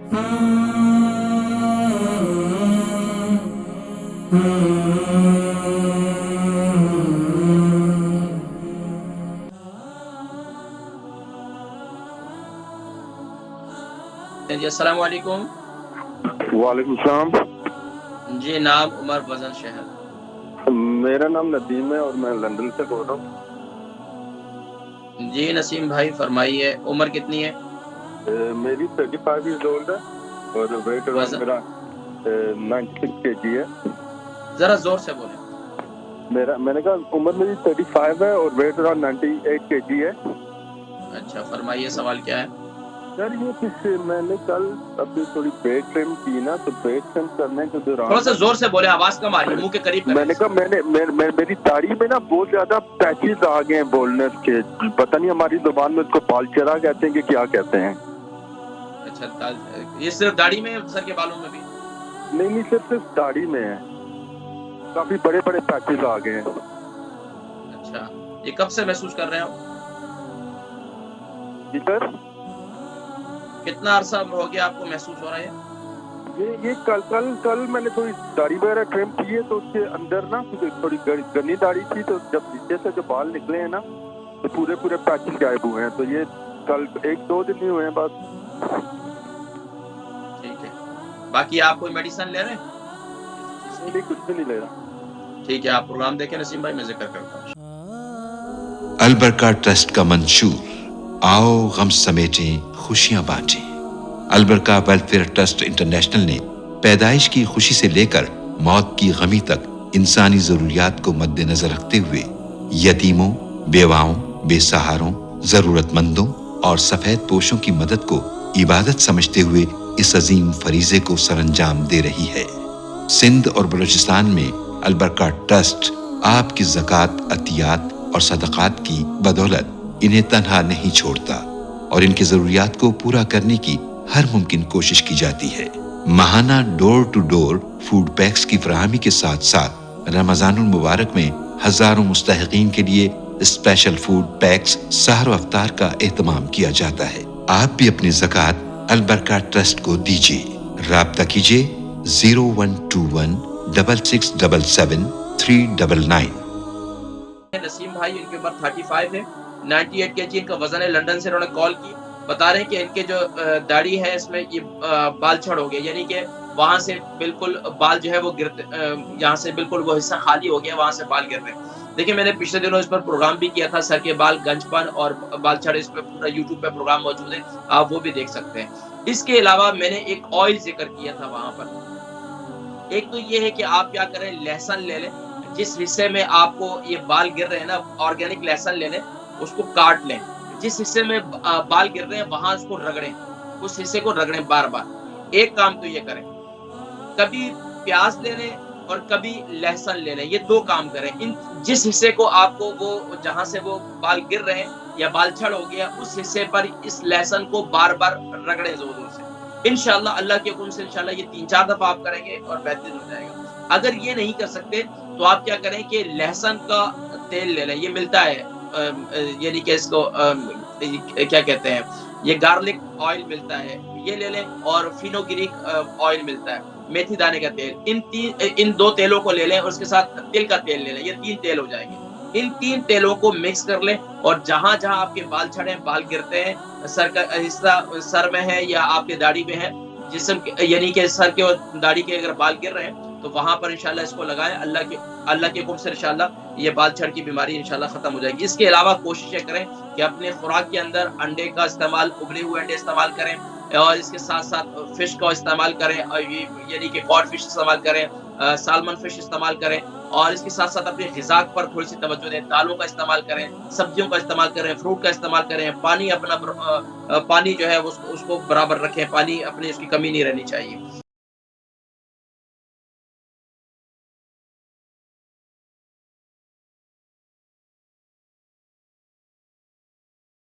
جی السلام علیکم. وعلیکم السلام. جی نام عمر وزن شہر. میرا نام ندیم ہے اور میں لندن سے بول رہا ہوں. جی نسیم بھائی فرمائیے, عمر کتنی ہے؟ میری 35 ایئرز اولڈ ہے اور ویٹ اراؤنڈ میرا 96 kg ہے. ذرا زور سے بولیں. میں نے کہا عمر میری 35 ہے اور ویٹ اراؤنڈ 98 kg ہے. اچھا فرمائیے, سوال کیا ہے؟ سر یہ کچھ میں نے کل اپنی تھوڑی پیٹ ٹرم کی نا, تو پیٹ ٹرم کرنے کے دوران تھوڑا سا زور سے بولے, آواز کم آ رہی ہے, منہ کے قریب کریں. میں نے کہا میری داڑھی میں نا بہت زیادہ پیچز آ گئے ہیں بولنے کے. پتہ نہیں ہماری زبان میں اس کو بال چرا کہتے ہیں کہ کیا کہتے ہیں. اچھا یہ صرف داڑھی میں, سر کے بالوں میں بھی؟ نہیں صرف داڑھی میں ہے, کافی بڑے بڑے پیچز آ گئے ہیں. اچھا یہ کب سے محسوس کر رہے ہو؟ جی سر. کتنا عرصہ ہو گیا آپ کو محسوس ہو رہا ہے؟ یہ کل میں نے تھوڑی داڑھی وغیرہ ٹرم کی ہے تو اس کے اندر نا تھوڑی گنی داڑھی تھی, تو جب نیچے سے جو بال نکلے ہیں نا تو پورے پیچز غائب ہوئے ہیں. تو یہ کل 1-2 دن ہی ہوئے ہیں بس. ٹھیک ہے, باقی آپ کوئی میڈیسن لے رہے ہیں؟ نہیں کچھ بھی نہیں لے رہا. ٹھیک ہے, آپ پروگرام دیکھیں نسیم بھائی, میں ذکر کرتا ہوں. البرکہ ٹرسٹ کا منشور, آؤ غم سمیٹیں خوشیاں بانٹیں. البرکہ ویلفیئر ٹرسٹ انٹرنیشنل نے پیدائش کی خوشی سے لے کر موت کی غمی تک انسانی ضروریات کو مد نظر رکھتے ہوئے یتیموں, بیواؤں, بے سہاروں, ضرورت مندوں اور سفید پوشوں کی مدد کو عبادت سمجھتے ہوئے اس عظیم فریضے کو سر انجام دے رہی ہے. سندھ اور بلوچستان میں البرکہ ٹرسٹ آپ کی زکوٰۃ, عطیات اور صدقات کی بدولت انہیں تنہا نہیں چھوڑتا اور ان کی ضروریات کو پورا کرنے کی ہر ممکن کوشش کی جاتی ہے. ماہانہ ڈور ٹو ڈور فوڈ پیکس کی فراہمی کے ساتھ ساتھ رمضان المبارک میں ہزاروں مستحقین کے لیے اسپیشل فوڈ پیکس سحر و افطار کا اہتمام کیا جاتا ہے. آپ بھی اپنی زکوٰۃ البرکہ ٹرسٹ کو دیجیے. رابطہ کیجیے 01216677 نسیم بھائی, ان کی عمر 35 ہے, 98 kg ان کا وزن ہے. لندن سے انہوں نے کال کی, بتا رہے ہیں کہ ان کے جو داڑھی ہے اس میں یہ بال چھڑ ہو گیا, یعنی کہ وہاں سے بالکل بال جو ہے وہ گرتے, یہاں سے بالکل وہ حصہ خالی ہو گیا, وہاں سے بال گر رہے ہیں. دیکھیں میں نے پچھلے دنوں اس پر پروگرام بھی کیا تھا, سر کے بال, گنج پن اور بال چھڑ, اس پہ پورا یوٹیوب پہ پروگرام موجود ہے, آپ وہ بھی دیکھ سکتے ہیں. اس کے علاوہ میں نے ایک آئل ذکر کیا تھا وہاں پر. ایک تو یہ ہے کہ آپ کیا کریں, لہسن لے لیں, جس حصے میں آپ کو یہ بال گر رہے ہیں نا, آرگینک لہسن لے لیں, اس کو کاٹ لیں. جس حصے میں بال گر رہے ہیں وہاں اس کو رگڑیں, اس حصے کو رگڑیں بار بار. ایک کام تو یہ کریں, کبھی پیاز لے لیں اور کبھی لہسن لے لیں, یہ 2 کام کریں. ان جس حصے کو آپ کو وہ جہاں سے وہ بال گر رہے ہیں یا بال چھڑ ہو گیا, اس حصے پر اس لہسن کو بار بار رگڑیں زور زور سے. انشاءاللہ اللہ کے حکم سے انشاءاللہ یہ 3-4 دفعہ آپ کریں گے اور بہترین ہو جائے گا. اگر یہ نہیں کر سکتے تو آپ کیا کریں کہ لہسن کا تیل لے لیں, یہ ملتا ہے, یعنی کہ اس کو کیا کہتے ہیں, یہ گارلک آئل ملتا ہے, یہ لے لیں. اور فینوگریک آئل ملتا ہے, میتھی دانے کا تیل. ان 2 تیلوں کو لے لیں, اور اس کے ساتھ تل کا تیل لے لیں. یہ 3 تیل ہو جائیں گے. ان 3 تیلوں کو مکس کر لیں, اور جہاں جہاں آپ کے بال چھڑے, بال گرتے ہیں, سر کا حصہ سر میں ہے یا آپ کے داڑھی میں ہے, جسم یعنی کہ سر کے اور داڑھی کے اگر بال گر رہے ہیں تو وہاں پر انشاءاللہ اس کو لگائیں. اللہ کے حکم سے انشاءاللہ یہ بال چھڑ کی بیماری انشاءاللہ ختم ہو جائے گی. اس کے علاوہ کوشش یہ کریں کہ اپنے خوراک کے اندر انڈے کا استعمال, ابلے ہوئے انڈے استعمال کریں, اور اس کے ساتھ ساتھ فش کا استعمال کریں, یعنی کہ کاڈ فش استعمال کریں, سالمن فش استعمال کریں. اور اس کے ساتھ ساتھ اپنی غذا پر تھوڑی سی توجہ دیں, دالوں کا استعمال کریں, سبزیوں کا استعمال کریں, فروٹ کا استعمال کریں. پانی اپنا پانی جو ہے اس کو برابر رکھیں, پانی اپنی اس کی کمی نہیں رہنی چاہیے.